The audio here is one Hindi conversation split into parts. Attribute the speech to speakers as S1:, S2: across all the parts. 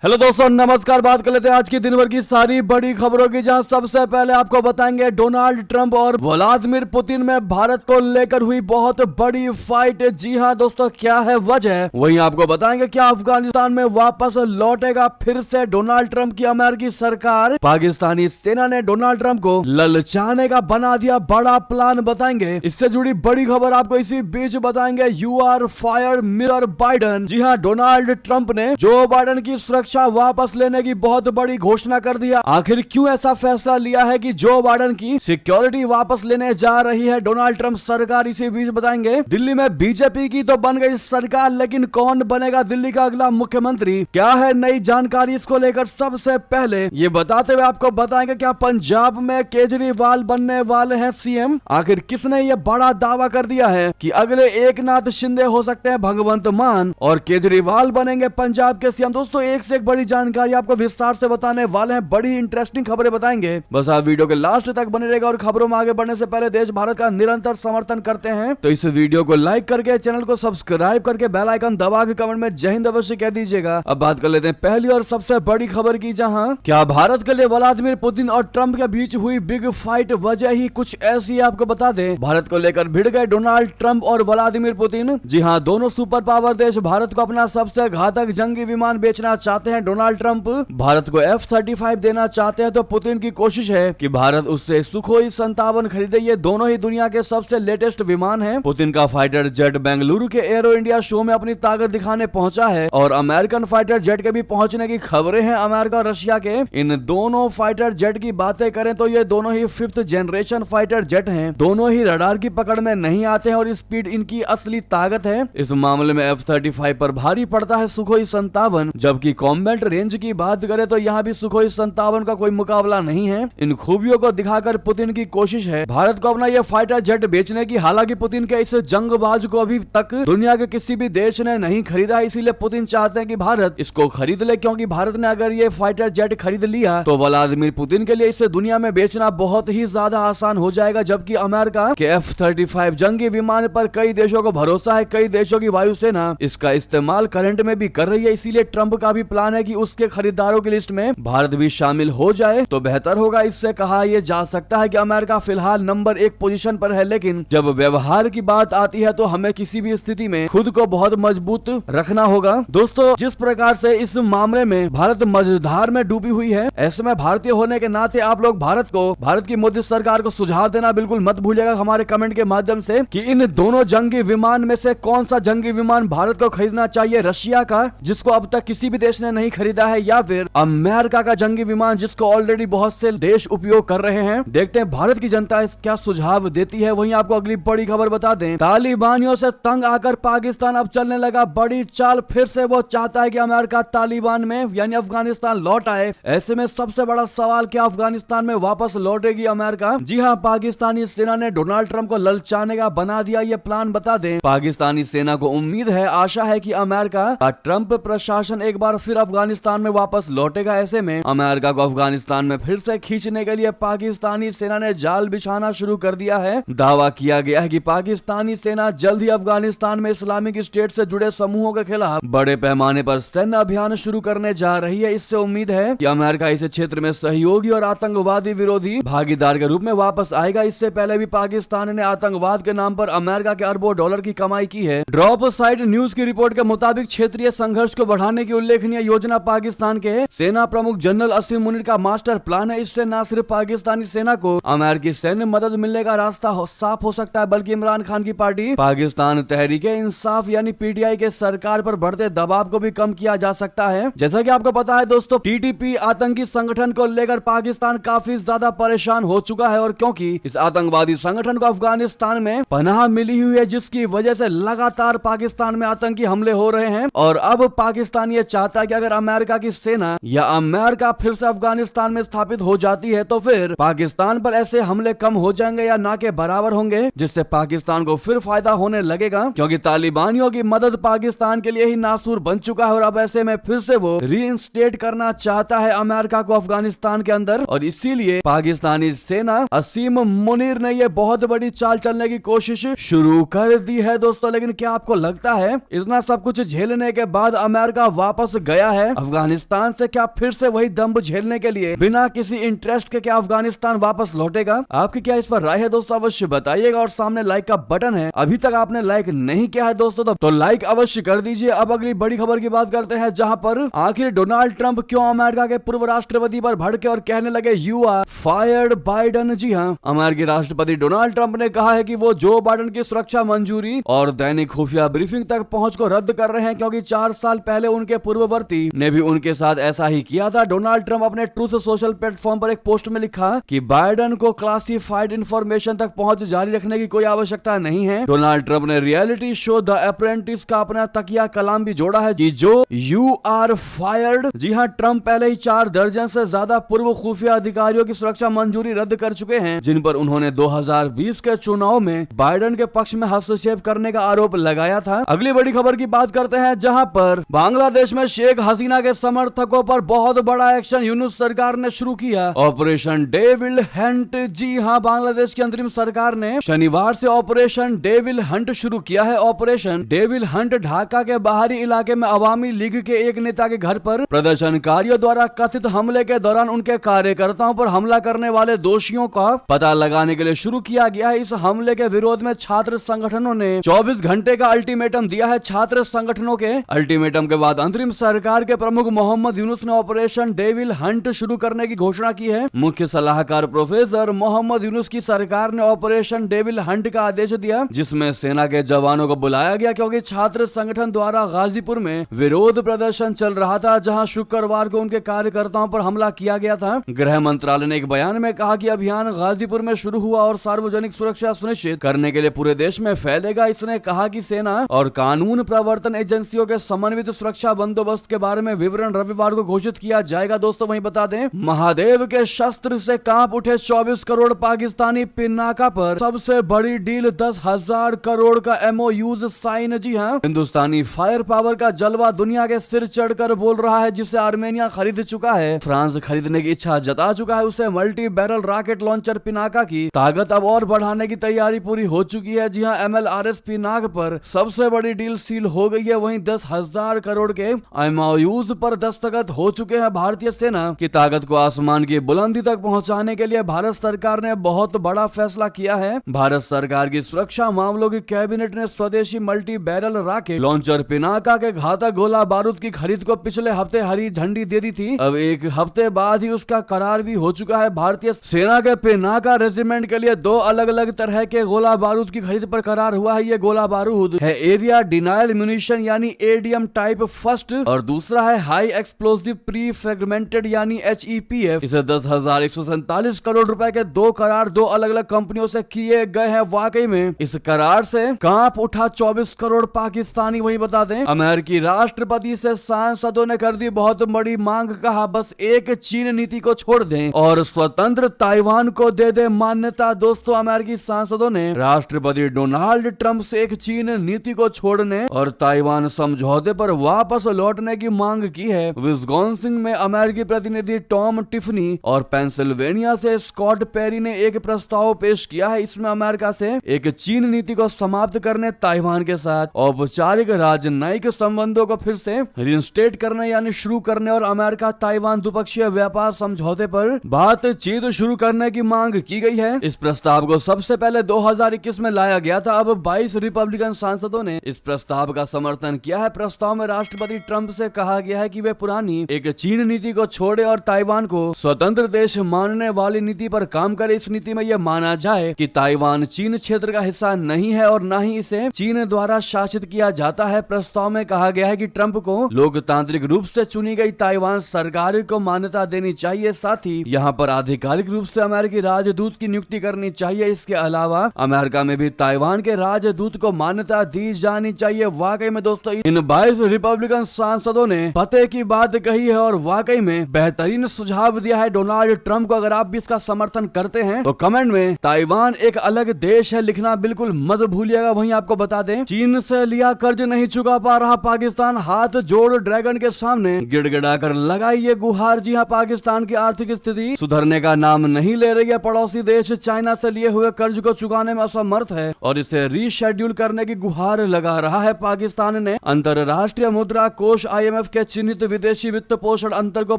S1: हेलो दोस्तों, नमस्कार। बात कर लेते हैं आज की दिन भर की सारी बड़ी खबरों की, जहां सबसे पहले आपको बताएंगे डोनाल्ड ट्रंप और व्लादिमीर पुतिन में भारत को लेकर हुई बहुत बड़ी फाइट। जी हां दोस्तों, क्या है वजह, वहीं आपको बताएंगे क्या अफगानिस्तान में वापस लौटेगा फिर से डोनाल्ड ट्रंप की अमेरिकी सरकार। पाकिस्तानी सेना ने डोनाल्ड ट्रंप को ललचाने का बना दिया बड़ा प्लान, बताएंगे। इससे जुड़ी बड़ी खबर आपको इसी बीच बताएंगे। You are fire Mister Biden. जी हाँ, डोनाल्ड ट्रंप ने जो बाइडन की सुरक्षा वापस लेने की बहुत बड़ी घोषणा कर दिया। आखिर क्यों ऐसा फैसला लिया है कि जो बाइडन की सिक्योरिटी वापस लेने जा रही है डोनाल्ड ट्रंप सरकार, इसी बीच बताएंगे। दिल्ली में बीजेपी की तो बन गई सरकार, लेकिन कौन बनेगा दिल्ली का अगला मुख्यमंत्री, क्या है नई जानकारी, इसको लेकर सबसे पहले ये बताते हुए आपको बताएंगे क्या पंजाब में केजरीवाल बनने वाले हैं सीएम। आखिर किसने ये बड़ा दावा कर दिया है कि अगले एकनाथ शिंदे हो सकते हैं भगवंत मान और केजरीवाल बनेंगे पंजाब के सीएम। दोस्तों, एक से एक बड़ी जानकारी आपको विस्तार से बताने वाले हैं, बड़ी इंटरेस्टिंग खबरें बताएंगे। बस आप वीडियो के लास्ट तक बने रहेगा। और खबरों में आगे बढ़ने से पहले देश भारत का निरंतर समर्थन करते हैं तो इस वीडियो को लाइक करके, चैनल को सब्सक्राइब करके, बेल आइकन दबा के कमेंट में जय हिंद अवश्य कह दीजिएगा। अब बात कर लेते हैं पहली और सबसे बड़ी खबर की, जहां क्या भारत के लिए व्लादिमीर पुतिन और ट्रंप के बीच हुई बिग फाइट वजह ही कुछ ऐसी है। आपको बता दें, भारत को लेकर भिड़ गए डोनाल्ड ट्रंप और व्लादिमीर पुतिन। जी हाँ, दोनों सुपर पावर देश भारत को अपना सबसे घातक जंगी विमान बेचना चाहते हैं। डोनाल्ड ट्रंप भारत को F-35 देना चाहते हैं, तो पुतिन की कोशिश है कि भारत उससे सुखोई 57 खरीदे। ये दोनों ही दुनिया के सबसे लेटेस्ट विमान हैं। पुतिन का फाइटर जेट बेंगलुरु के एरो इंडिया शो में अपनी ताकत दिखाने पहुंचा है और अमेरिकन फाइटर जेट के भी पहुंचने की खबरें हैं अमेरिका और रशिया के। इन दोनों फाइटर जेट की बातें करें तो ये दोनों ही 5th जनरेशन फाइटर जेट हैं। दोनों ही रडार की पकड़ में नहीं आते हैं और स्पीड इनकी असली ताकत है। इस मामले में F-35 पर भारी पड़ता है सुखोई 57, जबकि कॉम्बैट रेंज की बात करें तो यहाँ भी सुखोई 57 का कोई मुकाबला नहीं है। इन खूबियों को दिखाकर पुतिन की कोशिश है भारत को अपना यह फाइटर जेट बेचने की। हालांकि पुतिन के इस जंगबाज को अभी तक दुनिया के किसी भी देश ने नहीं खरीदा, इसीलिए पुतिन चाहते हैं कि भारत इसको खरीद ले, क्योंकि भारत ने अगर ये फाइटर जेट खरीद लिया तो व्लादिमीर पुतिन के लिए इसे दुनिया में बेचना बहुत ही ज्यादा आसान हो जाएगा। जबकि अमेरिका के F-35 जंगी विमान पर कई देशों को भरोसा है, कई देशों की वायुसेना इसका इस्तेमाल करंट में भी कर रही है। इसीलिए ट्रंप का भी प्लान है कि उसके खरीदारों की लिस्ट में भारत भी शामिल हो जाए तो बेहतर होगा। इससे कहा यह जा सकता है कि अमेरिका फिलहाल नंबर 1 पोजीशन पर है, लेकिन जब व्यवहार की बात आती है तो हमें किसी भी स्थिति में खुद को बहुत मजबूत रखना होगा। दोस्तों, जिस प्रकार से इस मामले में भारत मझधार में डूबी हुई है, ऐसे में भारतीय होने के नाते आप लोग भारत की मोदी सरकार को सुझाव देना बिल्कुल मत भूलिएगा हमारे कमेंट के माध्यम से कि इन दोनों जंगी विमान में से कौन सा जंगी विमान भारत को खरीदना चाहिए, रशिया का जिसको अब तक किसी भी देश ने नहीं खरीदा है, या फिर अमेरिका का जंगी विमान जिसको ऑलरेडी बहुत से देश उपयोग कर रहे हैं। देखते हैं भारत की जनता क्या सुझाव देती है। वहीं आपको अगली बड़ी खबर बता दें, तालिबानियों से तंग आकर पाकिस्तान अब चलने लगा बड़ी चाल। फिर से वो चाहता है कि अमेरिका तालिबान में यानी अफगानिस्तान लौट आए। ऐसे में सबसे बड़ा सवाल, क्या अफगानिस्तान में वापस लौटेगी अमेरिका? जी हाँ, पाकिस्तानी सेना ने डोनाल्ड ट्रंप को ललचाने का बना दिया ये प्लान। बता दें, पाकिस्तानी सेना को उम्मीद है, आशा है कि अमेरिका का ट्रंप प्रशासन एक बार फिर अफगानिस्तान में वापस लौटेगा। ऐसे में अमेरिका को अफगानिस्तान में फिर से खींचने के लिए पाकिस्तानी सेना ने जाल बिछाना शुरू कर दिया है। दावा किया गया है कि पाकिस्तानी सेना जल्द ही अफगानिस्तान में इस्लामिक स्टेट से जुड़े समूहों के खिलाफ बड़े पैमाने पर सैन्य अभियान शुरू करने जा रही है। इससे उम्मीद है कि अमेरिका इस क्षेत्र में सहयोगी और आतंकवादी विरोधी भागीदार के रूप में वापस आएगा। इससे पहले भी पाकिस्तान ने आतंकवाद के नाम पर अमेरिका के अरबों डॉलर की कमाई की है। ड्रॉप साइड न्यूज की रिपोर्ट के मुताबिक क्षेत्रीय संघर्ष को बढ़ाने की उल्लेखनीय योजना पाकिस्तान के सेना प्रमुख जनरल असीम मुनीर का मास्टर प्लान है। इससे न सिर्फ पाकिस्तानी सेना को अमेरिकी सैन्य मदद मिलने का रास्ता साफ हो सकता है, बल्कि इमरान खान की पार्टी पाकिस्तान तहरीके इंसाफ यानी PTI के सरकार पर बढ़ते दबाव को भी कम किया जा सकता है। जैसा कि आपको पता है दोस्तों, TTP आतंकी संगठन को लेकर पाकिस्तान काफी ज्यादा परेशान हो चुका है, और क्योंकि इस आतंकवादी संगठन को अफगानिस्तान में पनाह मिली हुई है, जिसकी वजह से लगातार पाकिस्तान में आतंकी हमले हो रहे हैं। और अब पाकिस्तान ये चाहता है कि अगर अमेरिका की सेना या अमेरिका फिर से अफगानिस्तान में स्थापित हो जाती है तो फिर पाकिस्तान पर ऐसे हमले कम हो जाएंगे या ना के बराबर होंगे, जिससे पाकिस्तान को फिर फायदा होने लगेगा। क्योंकि तालिबानियों की मदद पाकिस्तान के लिए ही नासूर बन चुका है और अब ऐसे में फिर से वो रीइंस्टेट करना चाहता है अमेरिका को अफगानिस्तान के अंदर। और इसीलिए पाकिस्तानी सेना असीम मुनीर ने ये बहुत बड़ी चाल चलने की कोशिश शुरू कर दी है दोस्तों। लेकिन क्या आपको लगता है इतना सब कुछ झेलने के बाद अमेरिका वापस गया क्या है अफगानिस्तान से, क्या फिर से वही दम्भ झेलने के लिए बिना किसी इंटरेस्ट के क्या अफगानिस्तान वापस लौटेगा? आपकी क्या इस पर राय है दोस्तों? अवश्य बताइएगा। और सामने लाइक का बटन है, अभी तक आपने लाइक नहीं किया है दोस्तों तो लाइक अवश्य कर दीजिए। अब अगली बड़ी खबर की बात करते हैं, जहां पर आखिर डोनाल्ड ट्रंप क्यों अमेरिका के पूर्व राष्ट्रपति पर भड़के और कहने लगे यू आर फायर्ड बाइडन। जी हाँ, अमेरिकी राष्ट्रपति डोनाल्ड ट्रंप ने कहा है कि वो जो बाइडन की सुरक्षा मंजूरी और दैनिक खुफिया ब्रीफिंग तक पहुंच को रद्द कर रहे हैं, क्योंकि 4 साल पहले उनके पूर्ववर्ती ने भी उनके साथ ऐसा ही किया था। डोनाल्ड ट्रंप अपने ट्रूथ सोशल प्लेटफॉर्म पर एक पोस्ट में लिखा कि बाइडन को क्लासिफाइड इंफॉर्मेशन तक पहुंच जारी रखने की कोई आवश्यकता नहीं है। डोनाल्ड ट्रंप ने रियलिटी शो द अप्रेंटिस का अपना तकिया कलाम भी जोड़ा है कि जो यू आर फायर्ड। जी हाँ, ट्रंप पहले ही 4 दर्जन से ज्यादा पूर्व खुफिया अधिकारियों की सुरक्षा मंजूरी रद्द कर चुके हैं, जिन पर उन्होंने 2020 के चुनाव में बाइडन के पक्ष में हस्तक्षेप करने का आरोप लगाया था। अगली बड़ी खबर की बात करते हैं, जहां पर बांग्लादेश में शेख हसीना के समर्थकों पर बहुत बड़ा एक्शन यूनुस सरकार ने शुरू किया, ऑपरेशन डेविल हंट। जी हाँ, बांग्लादेश की अंतरिम सरकार ने शनिवार से ऑपरेशन डेविल हंट शुरू किया है। ऑपरेशन डेविल हंट ढाका के बाहरी इलाके में अवामी लीग के एक नेता के घर पर प्रदर्शनकारियों द्वारा कथित हमले के दौरान उनके कार्यकर्ताओं पर हमला करने वाले दोषियों का पता लगाने के लिए शुरू किया गया है। इस हमले के विरोध में छात्र संगठनों ने 24 घंटे का अल्टीमेटम दिया है। छात्र संगठनों के अल्टीमेटम के बाद अंतरिम सरकार के प्रमुख मोहम्मद यूनुस ने ऑपरेशन डेविल हंट शुरू करने की घोषणा की है। मुख्य सलाहकार प्रोफेसर मोहम्मद यूनुस की सरकार ने ऑपरेशन डेविल हंट का आदेश दिया, जिसमें सेना के जवानों को बुलाया गया, क्योंकि छात्र संगठन द्वारा गाजीपुर में विरोध प्रदर्शन चल रहा था, जहां शुक्रवार को उनके कार्यकर्ताओं पर हमला किया गया था। गृह मंत्रालय ने एक बयान में कहा कि अभियान गाजीपुर में शुरू हुआ और सार्वजनिक सुरक्षा सुनिश्चित करने के लिए पूरे देश में फैलेगा। इसने कहा कि सेना और कानून प्रवर्तन एजेंसियों के समन्वित सुरक्षा बंदोबस्त के बारे में विवरण रविवार को घोषित किया जाएगा। दोस्तों वहीं बता दें, महादेव के शस्त्र से कांप उठे 24 करोड़ पाकिस्तानी पिनाका पर सबसे बड़ी डील 10,000 करोड़ का एमओयूज साइन। जी हाँ, हिंदुस्तानी फायर पावर का जलवा दुनिया के सिर चढ़कर बोल रहा है, जिसे आर्मेनिया खरीद चुका है। फ्रांस खरीदने की इच्छा जता चुका है। उसे multi barrel rocket launcher Pinaka की ताकत अब और बढ़ाने की तैयारी पूरी हो चुकी है। जी हाँ, MLRS पिनाक पर सबसे बड़ी डील सील हो गई है। वहीं 10,000 करोड़ के एमओयूज पर दस्तखत हो चुके हैं। भारतीय सेना की ताकत को आसमान की बुलंदी तक पहुंचाने के लिए भारत सरकार ने बहुत बड़ा फैसला किया है। भारत सरकार की सुरक्षा मामलों की कैबिनेट ने स्वदेशी multi barrel rocket launcher Pinaka के घातक गोला बारूद की खरीद को पिछले हफ्ते हरी झंडी दे दी थी। अब एक हफ्ते बाद ही उसका करार भी हो चुका है। भारतीय सेना के पिनाका रेजिमेंट के लिए 2 अलग अलग तरह के गोला बारूद की खरीद पर करार हुआ है। ये गोला बारूद है एरिया डिनायल म्यूनिशन यानी ADM टाइप फर्स्ट, और दूसरा है हाई एक्सप्लोसिव प्री फ्रेगमेंटेड यानी HEPF। इसे 10,147 करोड़ रुपए के 2 करार 2 अलग अलग कंपनियों से किए गए हैं। वाकई में इस करार से कांप उठा 24 करोड़ पाकिस्तानी। वही बता दें, अमेरिकी राष्ट्रपति से सांसदों ने कर दी बहुत बड़ी मांग। कहा बस एक चीन नीति को छोड़ दें और स्वतंत्र ताइवान को दे दे मान्यता। दोस्तों, अमेरिकी सांसदों ने राष्ट्रपति डोनाल्ड ट्रंप से एक चीन नीति को छोड़ने और ताइवान समझौते पर वापस लौटने की मांग की है। विस्कॉन्सिन में अमेरिकी प्रतिनिधि टॉम टिफनी और पेंसिल्वेनिया से स्कॉट पेरी ने एक प्रस्ताव पेश किया है। इसमें अमेरिका से एक चीन नीति को समाप्त करने, ताइवान के साथ औपचारिक राजनयिक संबंधों को फिर से रिइंस्टेट करने यानी शुरू करने और अमेरिका ताइवान द्विपक्षीय व्यापार समझौते पर बातचीत शुरू करने की मांग की गई है। इस प्रस्ताव को सबसे पहले 2021 में लाया गया था। अब 22 रिपब्लिकन सांसदों ने इस प्रस्ताव का समर्थन किया है। प्रस्ताव में राष्ट्रपति ट्रंप से कहा गया है कि वे पुरानी एक चीन नीति को छोड़े और ताइवान को स्वतंत्र देश मानने वाली नीति पर काम करे। इस नीति में यह माना जाए कि ताइवान चीन क्षेत्र का हिस्सा नहीं है और न ही इसे चीन द्वारा शासित किया जाता है। प्रस्ताव में कहा गया है कि ट्रंप को लोकतांत्रिक रूप से चुनी गई ताइवान सरकार को मान्यता देनी चाहिए। साथ ही यहाँ पर आधिकारिक रूप से अमेरिकी राजदूत की नियुक्ति करनी चाहिए। इसके अलावा अमेरिका में भी ताइवान के राजदूत को मान्यता दी जानी चाहिए। वाकई में दोस्तों, इन 22 रिपब्लिकन सांसदों ने पते की बात कही है और वाकई में बेहतरीन सुझाव दिया है डोनाल्ड ट्रंप को। अगर आप भी इसका समर्थन करते हैं तो कमेंट में ताइवान एक अलग देश है लिखना बिल्कुल मत भूलिएगा। वहीं आपको बता दें, चीन से लिया कर्ज नहीं चुका पा रहा पाकिस्तान, हाथ जोड़ ड्रैगन के सामने गिड़गिड़ाकर लगाई ये गुहार। जी हाँ, पाकिस्तान की आर्थिक स्थिति सुधरने का नाम नहीं ले रही है। पड़ोसी देश चाइना से लिए हुए कर्ज को चुकाने में असमर्थ है और इसे रीशेड्यूल करने की गुहार लगा रहा है। पाकिस्तान ने अंतरराष्ट्रीय मुद्रा कोष IMF IMF के चिन्हित विदेशी वित्त पोषण अंतर को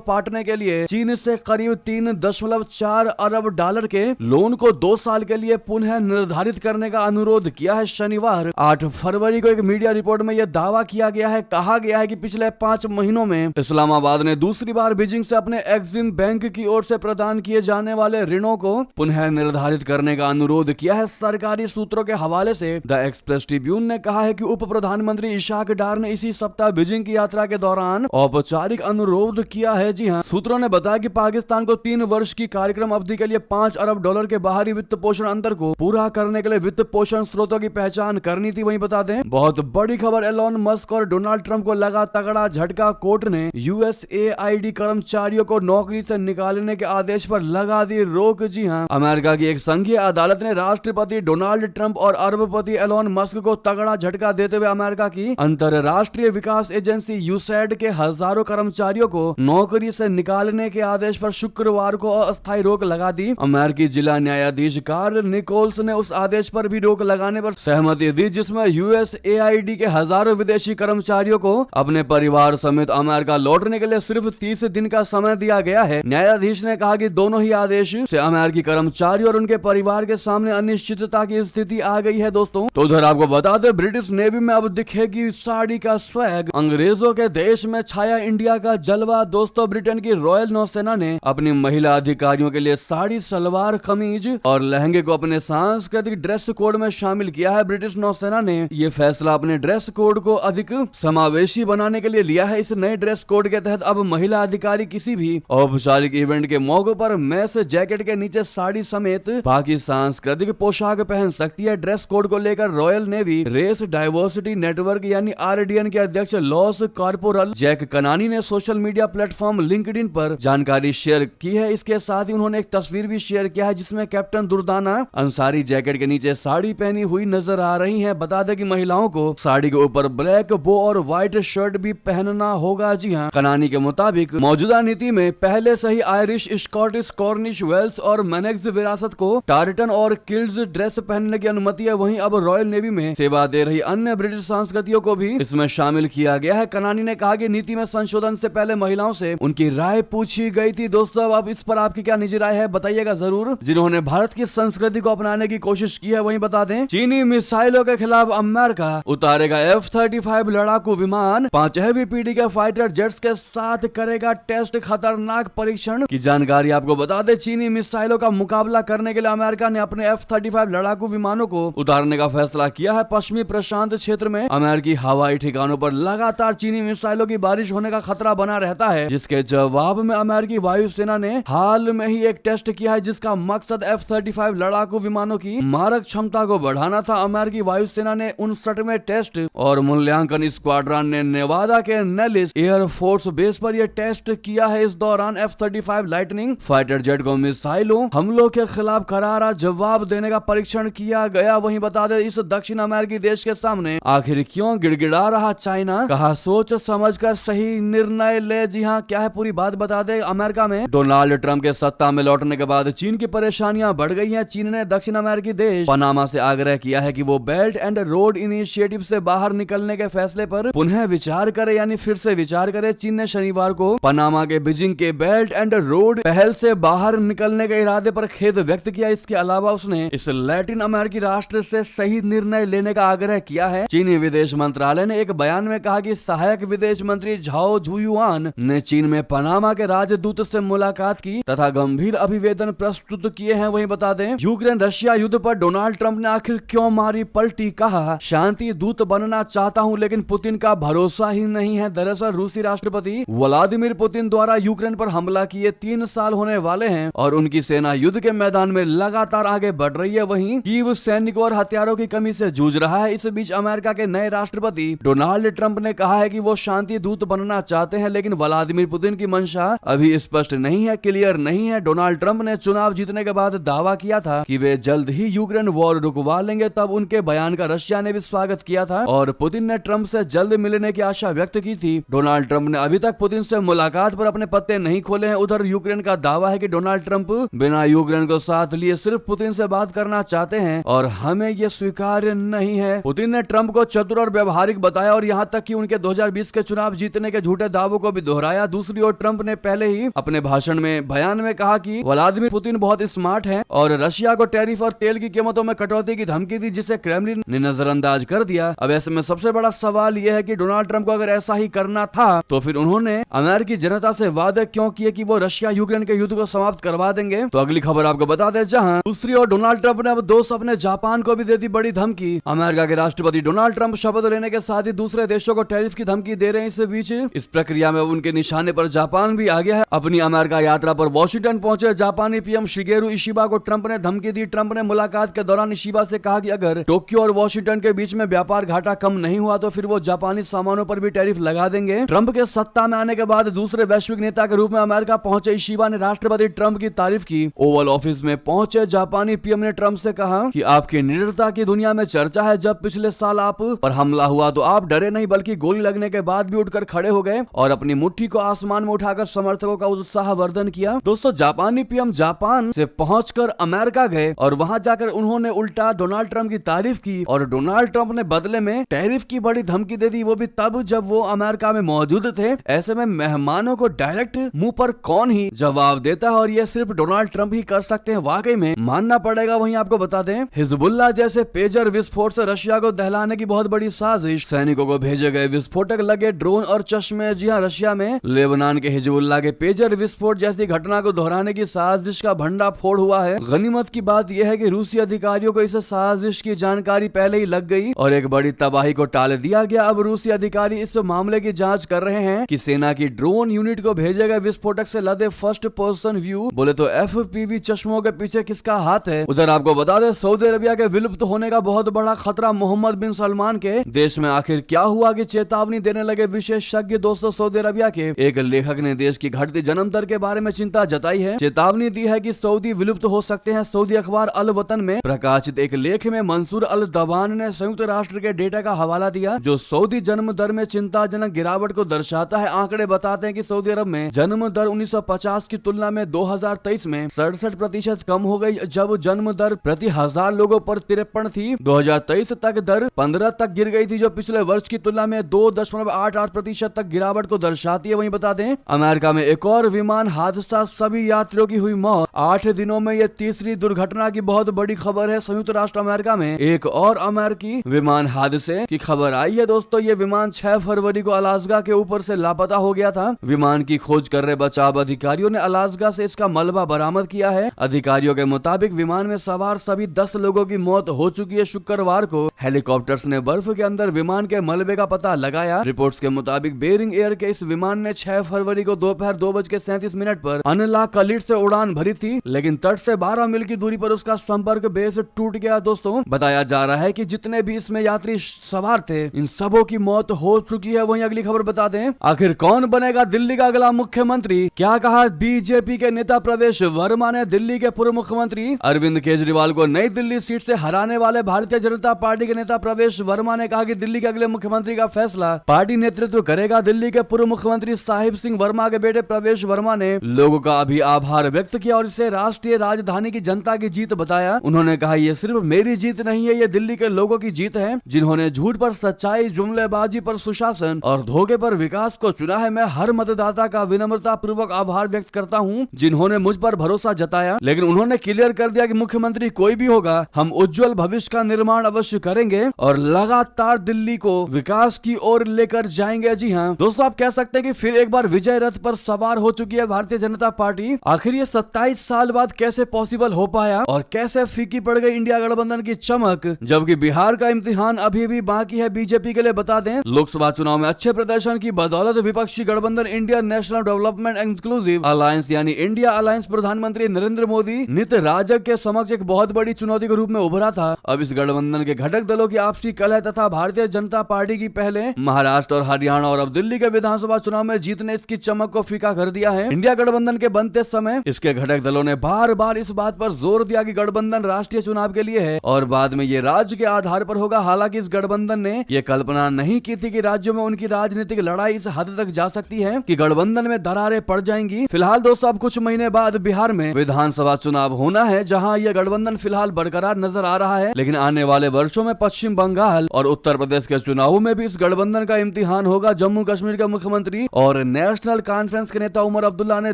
S1: पाटने के लिए चीन से करीब 3.4 अरब डॉलर के लोन को 2 साल के लिए पुनः निर्धारित करने का अनुरोध किया है। शनिवार 8 फरवरी को एक मीडिया रिपोर्ट में यह दावा किया गया है। कहा गया है कि पिछले 5 महीनों में इस्लामाबाद ने दूसरी बार बीजिंग से अपने एक्सिम बैंक की ओर से प्रदान किए जाने वाले ऋणों को पुनः निर्धारित करने का अनुरोध किया है। सरकारी सूत्रों के हवाले से द एक्सप्रेस ट्रिब्यून ने कहा है कि उप प्रधानमंत्री इशाक डार ने इसी सप्ताह बीजिंग की यात्रा के दौरान औपचारिक अनुरोध किया है। जी हां, सूत्रों ने बताया कि पाकिस्तान को 3 वर्ष की कार्यक्रम अवधि के लिए 5 अरब डॉलर के बाहरी वित्त पोषण अंतर को पूरा करने के लिए वित्त पोषण स्रोतों की पहचान करनी थी। वहीं बता दें, बहुत बड़ी खबर, एलोन मस्क और डोनाल्ड ट्रंप को लगा तगड़ा झटका। कोर्ट ने USAID कर्मचारियों को नौकरी से निकालने के आदेश पर लगा दी रोक। जी हां, अमेरिका की एक संघीय अदालत ने राष्ट्रपति डोनाल्ड ट्रंप और अरबपति एलोन मस्क को तगड़ा झटका देते हुए अमेरिका की अंतरराष्ट्रीय विकास एजेंसी USAID के हजारों कर्मचारियों को नौकरी से निकालने के आदेश पर शुक्रवार को अस्थायी रोक लगा दी। अमेरिकी जिला न्यायाधीश कार्ल निकोल्स ने उस आदेश पर भी रोक लगाने पर सहमति दी जिसमें USAID के हजारों विदेशी कर्मचारियों को अपने परिवार समेत अमेरिका लौटने के लिए सिर्फ 30 दिन का समय दिया गया है। न्यायाधीश ने कहा कि दोनों ही आदेश से अमेरिकी कर्मचारी और उनके परिवार के सामने अनिश्चितता की स्थिति आ गई है। दोस्तों, तो उधर आपको बता दें, ब्रिटिश नेवी में अब दिखेगी साड़ी का स्वैग। अंग्रेजों के देश में छाया इंडिया का जलवा। दोस्तों, ब्रिटेन की रॉयल नौसेना ने अपनी महिला अधिकारियों के लिए साड़ी, सलवार कमीज और लहंगे को अपने सांस्कृतिक ड्रेस कोड में शामिल किया है। ब्रिटिश नौसेना ने यह फैसला अपने ड्रेस कोड को अधिक समावेशी बनाने के लिए लिया है। इस नए ड्रेस कोड के तहत अब महिला अधिकारी किसी भी औपचारिक इवेंट के मौके पर मैस जैकेट के नीचे साड़ी समेत बाकी सांस्कृतिक पोशाक पहन सकती है। ड्रेस कोड को लेकर Royal Navy race diversity network यानी RDN के अध्यक्ष लॉस कॉर्पोरल जैक कनानी ने सोशल मीडिया प्लेटफॉर्म लिंक्डइन पर जानकारी शेयर की है। इसके साथ ही उन्होंने एक तस्वीर भी शेयर किया है जिसमें कैप्टन दुर्दाना अंसारी जैकेट के नीचे साड़ी पहनी हुई नजर आ रही है। बता दें कि महिलाओं को साड़ी के ऊपर ब्लैक बो और व्हाइट शर्ट भी पहनना होगा। जी हाँ, कनानी के मुताबिक मौजूदा नीति में पहले से ही आयरिश, स्कॉटिश, कॉर्निश, वेल्स और मैनेक्स विरासत को टार्टन और किल्ड्स ड्रेस पहनने की अनुमति है। वहीं अब रॉयल नेवी में सेवा दे रही अन्य ब्रिटिश संस्कृतियों को भी इसमें शामिल किया गया है। कनानी ने कहा कि नीति में संशोधन से पहले महिलाओं से उनकी राय पूछी गई थी। दोस्तों, अब इस पर आपकी क्या निजी राय है बताइएगा जरूर। जिन्होंने भारत की संस्कृति को अपनाने की कोशिश की है, वहीं बता दें, चीनी मिसाइलों के खिलाफ अमेरिका उतारेगा F-35 लड़ाकू विमान। 5वीं पीढ़ी के फाइटर जेट्स के साथ करेगा टेस्ट खतरनाक परीक्षण की जानकारी आपको बता दें। चीनी मिसाइलों का मुकाबला करने के लिए अमेरिका ने अपने F-35 लड़ाकू विमानों को उतारने का फैसला किया है। पश्चिमी प्रशांत क्षेत्र में अमेरिकी हवाई ठिकानों पर लगातार चीनी मिसाइलों की बारिश होने का खतरा बना रहता है, जिसके जवाब में अमेरिकी वायुसेना ने हाल में ही एक टेस्ट किया है जिसका मकसद F-35 लड़ाकू विमानों की मारक क्षमता को बढ़ाना था। अमेरिकी वायुसेना ने 59वें टेस्ट और मूल्यांकन स्क्वाड्रन ने नेवादा के नेलिस एयर फोर्स बेस पर यह टेस्ट किया है। इस दौरान F-35 लाइटनिंग फाइटर जेट को मिसाइलों हमलों के खिलाफ करारा जवाब देने का परीक्षण किया गया। वहीं बता दें, इस दक्षिण अमेरिकी देश के सामने आखिर क्यों गिड़गिड़ा रहा चाइना? कहा सोच समझकर सही निर्णय ले। जी हाँ, क्या है पूरी बात बता दें। अमेरिका में डोनाल्ड ट्रंप के सत्ता में लौटने के बाद चीन की परेशानियां बढ़ गई हैं। चीन ने दक्षिण अमेरिकी देश पनामा से आग्रह किया है कि वो बेल्ट एंड रोड इनिशिएटिव से बाहर निकलने के फैसले पर पुनः विचार करे, यानी फिर से विचार करे। चीन ने शनिवार को पनामा के बीजिंग के बेल्ट एंड रोड पहल से बाहर निकलने के इरादे पर खेद व्यक्त किया। इसके अलावा उसने इस लैटिन अमेरिकी राष्ट्र से सही निर्णय लेने का आग्रह किया है। चीनी विदेश मंत्रालय ने एक बयान में कहा कि सहायक विदेश मंत्री झाओ झुयुआन ने चीन में पनामा के राजदूत से मुलाकात की तथा गंभीर अभिवेदन प्रस्तुत किए हैं। वहीं बता दें, यूक्रेन रशिया युद्ध पर डोनाल्ड ट्रंप ने आखिर क्यों मारी पलटी? कहा शांति दूत बनना चाहता हूं लेकिन पुतिन का भरोसा ही नहीं है। दरअसल रूसी राष्ट्रपति व्लादिमीर पुतिन द्वारा यूक्रेन पर हमला किए 3 साल होने वाले हैं और उनकी सेना युद्ध के मैदान में लगातार आगे बढ़ रही है। वहीं कीव सैनिकों और हथियारों की कमी से जूझ रहा है। इस बीच अमेरिका के नए राष्ट्रपति डोनाल्ड ट्रंप ने कहा है कि वो शांति दूत बनना चाहते हैं, लेकिन व्लादिमीर पुतिन की मंशा अभी स्पष्ट नहीं है, क्लियर नहीं है। डोनाल्ड ट्रंप ने चुनाव जीतने के बाद दावा किया था कि वे जल्द ही यूक्रेन वॉर रुकवा लेंगे। तब उनके बयान का रशिया ने भी स्वागत किया था और पुतिन ने ट्रंप से जल्द मिलने की आशा व्यक्त की थी। डोनाल्ड ट्रंप ने अभी तक पुतिन से मुलाकात पर अपने पत्ते नहीं खोले हैं। उधर यूक्रेन का दावा है कि डोनाल्ड ट्रंप बिना यूक्रेन को साथ लिए सिर्फ पुतिन से बात करना चाहते हैं और हमें यह स्वीकार्य नहीं है। पुतिन ने ट्रंप को चतुर और व्यवहारिक बताया और यहाँ तक कि उनके 2020 के चुनाव जीतने के झूठे दावों को भी दोहराया। दूसरी ओर ट्रंप ने पहले ही अपने भाषण में बयान में कहा कि व्लादिमीर पुतिन बहुत स्मार्ट है और रशिया को टैरिफ और तेल की कीमतों में कटौती की धमकी दी, जिसे क्रेमलिन ने नजरअंदाज कर दिया। अब ऐसे में सबसे बड़ा सवाल यह है कि डोनाल्ड ट्रंप को अगर ऐसा ही करना था तो फिर उन्होंने अमेरिकी जनता से वादे क्यों किए कि वो रशिया यूक्रेन के युद्ध को समाप्त करवा देंगे। तो अगली खबर आपको बता दें, जहां दूसरी ओर डोनाल्ड ट्रंप ने अब दोस्त अपने जापान को भी दे दी बड़ी धमकी। अमेरिका के राष्ट्रपति डोनाल्ड ट्रंप शपथ लेने के साथ ही दूसरे देशों को टैरिफ की धमकी दे रहे हैं। इस बीच इस प्रक्रिया में उनके निशाने पर जापान भी आ गया है। अपनी अमेरिका यात्रा पर वॉशिंगटन पहुंचे जापानी पीएम शिगेरू इशिबा को ट्रंप ने धमकी दी। ट्रंप ने मुलाकात के दौरान इशिबा से कहा कि अगर टोक्यो और वॉशिंगटन के बीच में व्यापार घाटा कम नहीं हुआ तो फिर वो जापानी सामानों पर भी टैरिफ लगा देंगे। ट्रंप के सत्ता में आने के बाद दूसरे वैश्विक नेता के रूप में अमेरिका पहुंचे इशिबा ने राष्ट्रपति ट्रंप की तारीफ की। ओवल ऑफिस में पहुंचे जापानी पीएम ने ट्रंप से कहा कि आपकी निडरता की दुनिया में चर्चा है। जब पिछले साल आप पर हमला हुआ तो आप डरे नहीं बल्कि गोली लगने के बाद भी उठकर खड़े हो गए और अपनी मुट्ठी को आसमान में उठाकर समर्थकों का उत्साहवर्धन किया। दोस्तों, जापानी पीएम जापान से पहुंचकर अमेरिका गए और वहां जाकर उन्होंने उल्टा डोनाल्ड ट्रंप की तारीफ की और डोनाल्ड ट्रंप ने बदले में टैरिफ की बड़ी धमकी दे दी, वो भी तब जब वो अमेरिका में मौजूद थे। ऐसे में मेहमानों को डायरेक्ट मुंह पर कौन ही जवाब देता है और ये सिर्फ डोनाल्ड ट्रंप ही कर सकते हैं, वाकई में मानना पड़ेगा। वहीं आपको बता दें, हिजबुल्लाह जैसे पेजर विस्फोट से रशिया को दहलाने की बहुत बड़ी साजिश। सैनिकों को भेजे गए विस्फोटक लगे ड्रोन और चश्मे। जी हां, रशिया में लेबनान के हिजबुल्लाह के पेजर विस्फोट जैसी घटना को दोहराने की साजिश का भंडाफोड़ हुआ है। गनीमत की बात यह है कि रूसी अधिकारियों को इस साजिश की जानकारी पहले ही लग गई और एक बड़ी तबाही को टाल दिया गया। अब रूसी अधिकारी इस मामले की जांच कर रहे हैं कि सेना की ड्रोन यूनिट को भेजे गए विस्फोटक से लदे फर्स्ट पर्सन व्यू बोले तो FPV चश्मों के पीछे किसका हाथ है। उधर आपको बता दें, सऊदी अरबिया के विलुप्त होने का बहुत बड़ा खतरा मोहम्मद बिन सलमान के देश में आखिर क्या हुआ कि चेतावनी देने लगे विशेषज्ञ। दोस्तों, सऊदी अरबिया के एक लेखक ने देश की घटती जन्म दर के बारे में चिंता जताई है। चेतावनी दी है कि सऊदी विलुप्त हो सकते हैं। सऊदी अखबार अल वतन में प्रकाशित एक लेख में मंसूर अल दबान ने संयुक्त राष्ट्र के डेटा का हवाला दिया जो सऊदी जन्म दर में चिंताजनक गिरावट को दर्शाता है। आंकड़े बताते हैं कि सऊदी अरब में जन्म दर 1950 की तुलना में 2023 में 67% कम हो गई, जब जन्म दर प्रति 1000 लोगों पर 53 थी। 2023 तक दर 15 तक गिर गई थी, जो पिछले वर्ष की तुलना में 2.88% तक गिरावट को दर्शाती है। वहीं बता दें, अमेरिका में एक और विमान हादसा, सभी यात्रियों की हुई मौत। 8 दिनों में यह तीसरी दुर्घटना की बहुत बड़ी खबर है। संयुक्त राष्ट्र अमेरिका में एक और अमेरिकी विमान हादसे की खबर आई है। दोस्तों, ये विमान 6 फरवरी को अलास्का के ऊपर से लापता हो गया था। विमान की खोज कर रहे बचाव अधिकारियों ने अलास्का से इसका मलबा बरामद किया है। अधिकारियों के मुताबिक विमान में सवार सभी 10 लोगों की मौत हो चुकी है। शुक्रवार को हेलीकॉप्टर्स ने बर्फ के अंदर विमान के मलबे का पता लगाया। रिपोर्ट्स के मुताबिक बेरिंग एयर के इस विमान ने 6 फरवरी को दोपहर 2:37 पर अनला कलिट से उड़ान भरी थी, लेकिन तट से 12 मील की दूरी पर उसका संपर्क बेस टूट गया। दोस्तों, बताया जा रहा है कि जितने भी इसमें यात्री सवार थे इन सबों की मौत हो चुकी है। वहीं अगली खबर बता दें, आखिर कौन बनेगा दिल्ली का अगला मुख्यमंत्री। क्या कहा बीजेपी के नेता प्रवेश वर्मा ने। दिल्ली के पूर्व मुख्यमंत्री अरविंद केजरीवाल को नई दिल्ली सीट से हराने वाले भारतीय जनता पार्टी के नेता प्रवेश वर्मा ने कहा कि दिल्ली के अगले मुख्यमंत्री का फैसला पार्टी नेतृत्व करेगा। दिल्ली के पूर्व मुख्यमंत्री साहिब सिंह वर्मा के बेटे प्रवेश वर्मा ने लोगों का भी आभार व्यक्त किया और इसे राष्ट्रीय राजधानी की जनता की जीत बताया। उन्होंने कहा, ये सिर्फ मेरी जीत नहीं है, ये दिल्ली के लोगों की जीत है जिन्होंने झूठ पर सच्चाई, जुमलेबाजी पर सुशासन और धोखे पर विकास को चुना है। मैं हर मतदाता का विनम्रता पूर्वक आभार व्यक्त करता हूं जिन्होंने मुझ पर भरोसा जताया। लेकिन उन्होंने क्लियर कर दिया कि मुख्यमंत्री कोई भी होगा, हम उज्जवल भविष्य का निर्माण अवश्य करेंगे और लगातार दिल्ली को विकास की ओर लेकर जाएंगे। जी हाँ दोस्तों, आप कह सकते हैं कि फिर एक बार विजय रथ पर सवार हो चुकी है भारतीय जनता पार्टी। आखिर ये 27 साल बाद कैसे पॉसिबल हो पाया और कैसे फीकी पड़ गई इंडिया गठबंधन की चमक, जबकि बिहार का इम्तिहान अभी भी बाकी है बीजेपी के लिए। बता दें, लोकसभा चुनाव में अच्छे प्रदर्शन की बदौलत विपक्षी गठबंधन India national development inclusive alliance यानी इंडिया अलायंस प्रधानमंत्री नरेंद्र मोदी नित राजग के समक्ष एक बहुत बड़ी चुनौती के रूप में उभरा था। अब इस गठबंधन के घटक दलों की आपसी कलह तथा भारतीय जनता पार्टी की पहले महाराष्ट्र और हरियाणा और अब दिल्ली के विधानसभा चुनाव में जीत ने इसकी चमक को फीका कर दिया है। इंडिया गठबंधन के बनते समय इसके घटक दलों ने बार बार इस बात पर जोर दिया कि गठबंधन राष्ट्रीय चुनाव के लिए है और बाद में ये राज्य के आधार पर होगा। हालांकि इस गठबंधन ने यह कल्पना नहीं की थी कि राज्यों में उनकी राजनीतिक लड़ाई इस हद तक जा सकती है कि गठबंधन में दरारें पड़ जाएंगी। फिलहाल दोस्तों, अब कुछ महीने बाद बिहार में विधानसभा चुनाव होना है, जहां यह गठबंधन फिलहाल बरकरार नजर आ रहा है। लेकिन आने वाले वर्षों में पश्चिम बंगाल और उत्तर प्रदेश के चुनावों में भी इस गठबंधन का इम्तिहान ऐलान होगा। जम्मू कश्मीर के मुख्यमंत्री और नेशनल कॉन्फ्रेंस के नेता उमर अब्दुल्ला ने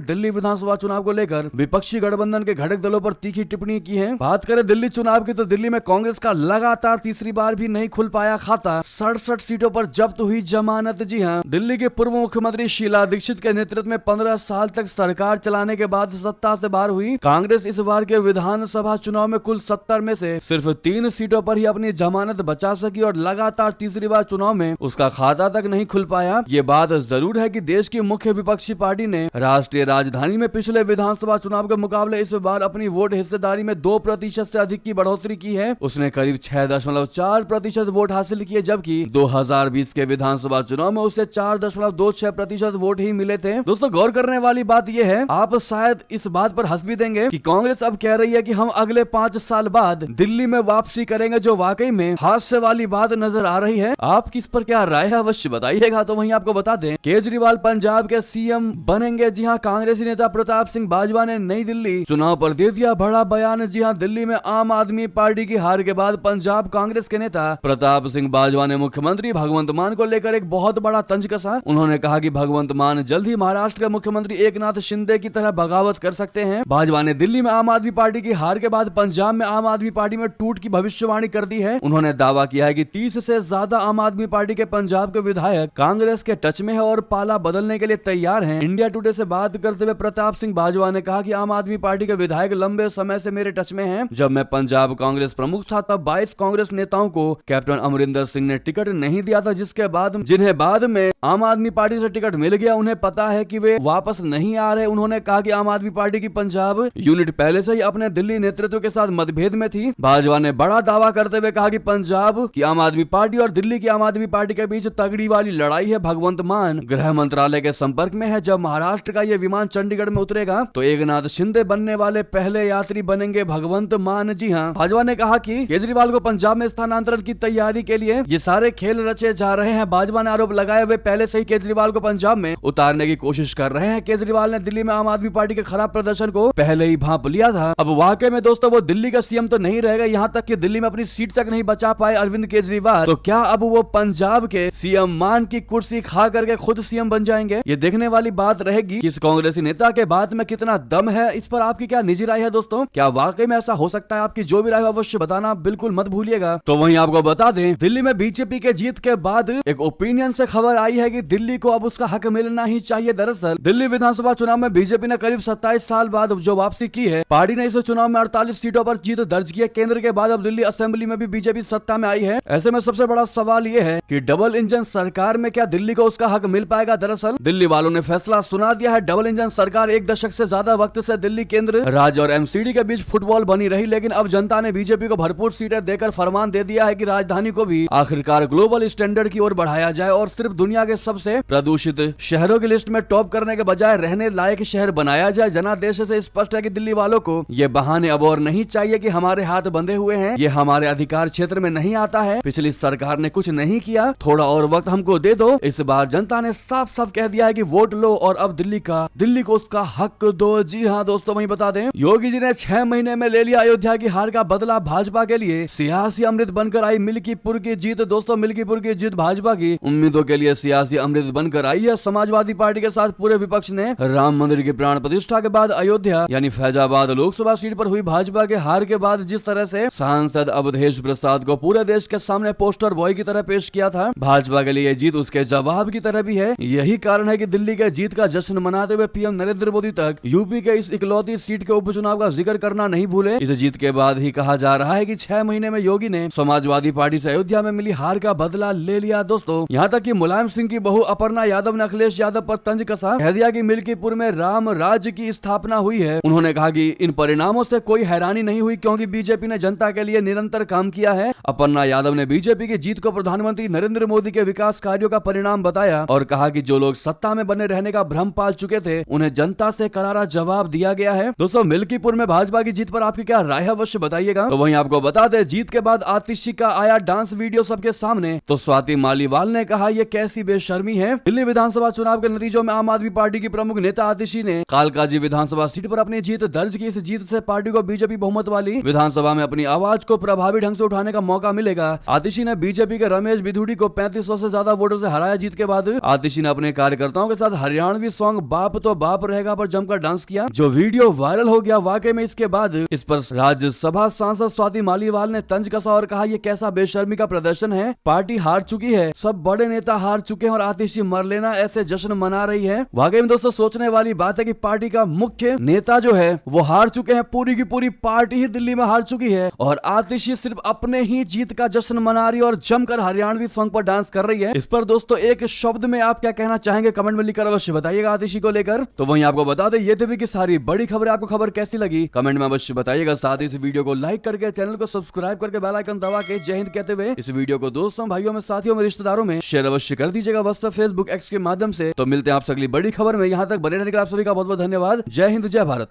S1: दिल्ली विधानसभा चुनाव को लेकर विपक्षी गठबंधन के घटक दलों पर तीखी टिप्पणी की है। बात करें दिल्ली चुनाव की तो दिल्ली में कांग्रेस का लगातार तीसरी बार भी नहीं खुल पाया खाता। 67 सीटों पर जब्त हुई जमानत। जी हां, दिल्ली के पूर्व मुख्यमंत्री शीला दीक्षित के नेतृत्व में 15 साल तक सरकार चलाने के बाद सत्ता से बाहर हुई कांग्रेस इस बार के विधानसभा चुनाव में कुल 70 में से सिर्फ 3 सीटों पर ही अपनी जमानत बचा सकी और लगातार तीसरी बार चुनाव में उसका खाता तक नहीं खुल पाया। ये बात जरूर है कि देश की मुख्य विपक्षी पार्टी ने राष्ट्रीय राजधानी में पिछले विधानसभा चुनाव के मुकाबले इस बार अपनी वोट हिस्सेदारी में 2% से अधिक की बढ़ोतरी की है। उसने करीब 6.4% वोट हासिल किए, जबकि 2020 के विधानसभा चुनाव में उसे 4.26% वोट ही मिले थे। दोस्तों, गौर करने वाली बात यह है, आप शायद इस बात पर हंस भी देंगे कि कांग्रेस अब कह रही है कि हम अगले 5 साल बाद दिल्ली में वापसी करेंगे, जो वाकई में हास्य वाली बात नजर आ रही है। आपकी इस पर क्या राय है अवश्य बताइएगा। तो वहीं आपको बता दें, केजरीवाल पंजाब के सीएम बनेंगे। जी हां, कांग्रेसी नेता प्रताप सिंह बाजवा ने नई दिल्ली चुनाव पर दे दिया बड़ा बयान। जी हां, दिल्ली में आम आदमी पार्टी की हार के बाद पंजाब कांग्रेस के नेता प्रताप सिंह बाजवा ने मुख्यमंत्री भगवंत मान को लेकर एक बहुत बड़ा तंज कसा। उन्होंने कहा कि भगवंत मान जल्द ही महाराष्ट्र के मुख्यमंत्री एकनाथ शिंदे की तरह बगावत कर सकते हैं। बाजवा ने दिल्ली में आम आदमी पार्टी की हार के बाद पंजाब में आम आदमी पार्टी में टूट की भविष्यवाणी कर दी है। उन्होंने दावा किया है कि 30 से ज्यादा आम आदमी पार्टी के पंजाब के विधायक कांग्रेस के टच में है और पाला बदलने के लिए तैयार हैं। इंडिया टुडे से बात करते हुए प्रताप सिंह बाजवा ने कहा कि आम आदमी पार्टी के विधायक लंबे समय से मेरे टच में हैं। जब मैं पंजाब कांग्रेस प्रमुख था तब 22 कांग्रेस नेताओं को कैप्टन अमरिंदर सिंह ने टिकट नहीं दिया था, जिन्हें बाद में आम आदमी पार्टी से टिकट मिल गया। उन्हें पता है कि वे वापस नहीं आ रहे। उन्होंने कहा कि आम आदमी पार्टी की पंजाब यूनिट पहले से ही अपने दिल्ली नेतृत्व के साथ मतभेद में थी। बाजवा ने बड़ा दावा करते हुए कहा कि पंजाब की आम आदमी पार्टी और दिल्ली की आम आदमी पार्टी के बीच तगड़ी वाली लड़ाई है। भगवंत मान गृह मंत्रालय के संपर्क में है। जब महाराष्ट्र का ये विमान चंडीगढ़ में उतरेगा तो एकनाथ शिंदे बनने वाले पहले यात्री बनेंगे भगवंत मान। जी हाँ, बाजवा ने कहा कि केजरीवाल को पंजाब में स्थानांतरण की तैयारी के लिए ये सारे खेल रचे जा रहे हैं। बाजवा ने आरोप लगाए हुए पहले से ही केजरीवाल को पंजाब में उतारने की कोशिश कर रहे हैं। केजरीवाल ने दिल्ली में आम आदमी पार्टी के खराब प्रदर्शन को पहले ही भांप लिया था। अब वाकई में दोस्तों वो दिल्ली का सीएम तो नहीं रहेगा, यहाँ तक कि दिल्ली में अपनी सीट तक नहीं बचा पाए अरविंद केजरीवाल, तो क्या अब वो पंजाब के सीएम मान की कुर्सी खा करके खुद सीएम बन जाएंगे? ये देखने वाली बात रहेगी कि इस कांग्रेसी नेता के बात में कितना दम है। इस पर आपकी क्या निजी राय है दोस्तों? क्या वाकई में ऐसा हो सकता है? आपकी जो भी राय हो अवश्य बताना बिल्कुल मत भूलिएगा। तो वहीं आपको बता दें, दिल्ली में बीजेपी के जीत के बाद एक ओपिनियन से खबर आई है कि दिल्ली को अब उसका हक मिलना ही चाहिए। दरअसल दिल्ली विधानसभा चुनाव में बीजेपी ने करीब 27 साल बाद जो वापसी की है। पार्टी ने इस चुनाव में 48 सीटों पर जीत दर्ज की है। केंद्र के बाद अब दिल्ली असेंबली में भी बीजेपी सत्ता में आई है। ऐसे में सबसे बड़ा सवाल ये है कि डबल इंजन सरकार में क्या दिल्ली को उसका हक मिल पाएगा? दरअसल दिल्ली वालों ने फैसला सुना दिया है। डबल इंजन सरकार 1 दशक से ज्यादा वक्त से दिल्ली केंद्र राज्य और एमसीडी के बीच फुटबॉल बनी रही, लेकिन अब जनता ने बीजेपी को भरपूर सीटें देकर फरमान दे दिया है कि राजधानी को भी आखिरकार ग्लोबल स्टैंडर्ड की ओर बढ़ाया जाए और सिर्फ दुनिया के सबसे प्रदूषित शहरों की लिस्ट में टॉप करने के बजाय रहने लायक शहर बनाया जाए। जनादेश से स्पष्ट है कि दिल्ली वालों को ये बहाने अब और नहीं चाहिए कि हमारे हाथ बंधे हुए हैं, ये हमारे अधिकार क्षेत्र में नहीं आता है, पिछली सरकार ने कुछ नहीं किया, थोड़ा और वक्त हमको दे दो। इस बार जनता ने साफ साफ कह दिया है कि वोट लो और अब दिल्ली को उसका हक दो। जी हाँ दोस्तों, वहीं बता दें, योगी जी ने 6 महीने में ले लिया अयोध्या की हार का बदला। भाजपा के लिए सियासी अमृत बनकर आई मिल्कीपुर की जीत। दोस्तों, मिल्कीपुर की जीत भाजपा की उम्मीदों के लिए सियासी अमृत बनकर आई है। समाजवादी पार्टी के साथ पूरे विपक्ष ने राम मंदिर की प्राण प्रतिष्ठा के बाद अयोध्या यानी फैजाबाद लोकसभा सीट पर हुई भाजपा के हार के बाद जिस तरह से सांसद अवधेश प्रसाद को पूरे देश के सामने पोस्टर बॉय की तरह पेश किया था, भाजपा के लिए जीत उसके जवाब की तरह भी है। यही कारण है कि दिल्ली के जीत का जश्न मनाते हुए पीएम नरेंद्र मोदी तक यूपी के इस इकलौती सीट के उपचुनाव का जिक्र करना नहीं भूले। इस जीत के बाद ही कहा जा रहा है कि 6 महीने में योगी ने समाजवादी पार्टी से अयोध्या में मिली हार का बदला ले लिया। दोस्तों, यहाँ तक कि मुलायम सिंह की बहू अपर्णा यादव ने अखिलेश यादव पर तंज कसा, कह दिया कि मिल्कीपुर में राम राज्य की स्थापना हुई है। उन्होंने कहा कि इन परिणामों से कोई हैरानी नहीं हुई क्योंकि बीजेपी ने जनता के लिए निरंतर काम किया है। अपर्णा यादव ने बीजेपी की जीत को प्रधानमंत्री नरेंद्र मोदी के विकास कार्यों का परिणाम बताया और कहा कि जो लोग सत्ता में बने रहने का भ्रम पाल चुके थे उन्हें जनता से करारा जवाब दिया गया है। दोस्तों, मिल्कीपुर में भाजपा की जीत पर आपकी क्या राय है अवश्य बताइएगा। तो वहीं आपको बता दें, जीत के बाद आतिशी का आया डांस वीडियो सबके सामने, तो स्वाति मालीवाल ने कहा ये कैसी बेशर्मी है। दिल्ली विधानसभा चुनाव के नतीजों में आम आदमी पार्टी की प्रमुख नेता आतिशी ने कालकाजी विधानसभा सीट पर अपनी जीत दर्ज की। इस जीत से पार्टी को बीजेपी बहुमत वाली विधानसभा में अपनी आवाज को प्रभावी ढंग से उठाने का मौका मिलेगा। आतिशी ने बीजेपी के रमेश बिधूड़ी को 3500 से ज्यादा ज्यादा वोटों से हराया जीत के बाद, आतिशी ने अपने कार्यकर्ताओं के साथ हरियाणवी सॉन्ग बाप तो बाप रहेगा पर जमकर डांस किया, जो वीडियो वायरल हो गया। वाकई में इसके बाद इस पर राज्यसभा सांसद स्वाति मालीवाल ने तंज कसा और कहा ये कैसा बेशर्मी का प्रदर्शन है, पार्टी हार चुकी है, सब बड़े नेता हार चुके हैं और आतिशी मर लेना ऐसे जश्न मना रही है। वाकई में दोस्तों सोचने वाली बात है कि पार्टी का मुख्य नेता जो है वो हार चुके हैं, पूरी की पूरी पार्टी ही दिल्ली में हार चुकी है और आतिशी सिर्फ अपने ही जीत का जश्न मना रही है और जमकर हरियाणवी सॉन्ग पर डांस कर रही है। इस पर दोस्तों एक शब्द में आप क्या कहना चाहेंगे कमेंट में लिखकर अवश्य बताइएगा आतिशी को लेकर। तो वहीं आपको बता दें ये थी कि सारी बड़ी खबर, आपको खबर कैसी लगी कमेंट में अवश्य बताइएगा। साथ ही इस वीडियो को लाइक करके चैनल को सब्सक्राइब करके बेल आइकन दबा के जय हिंद कहते हुए इस वीडियो को दोस्तों, भाइयों में, साथियों में, रिश्तेदारों में शेयर अवश्य कर दीजिएगा, व्हाट्सएप, फेसबुक, एक्स के माध्यम से। तो मिलते हैं आपसे अगली बड़ी खबर में, यहाँ तक बने रहने के लिए आप सभी का बहुत बहुत धन्यवाद। जय हिंद, जय भारत।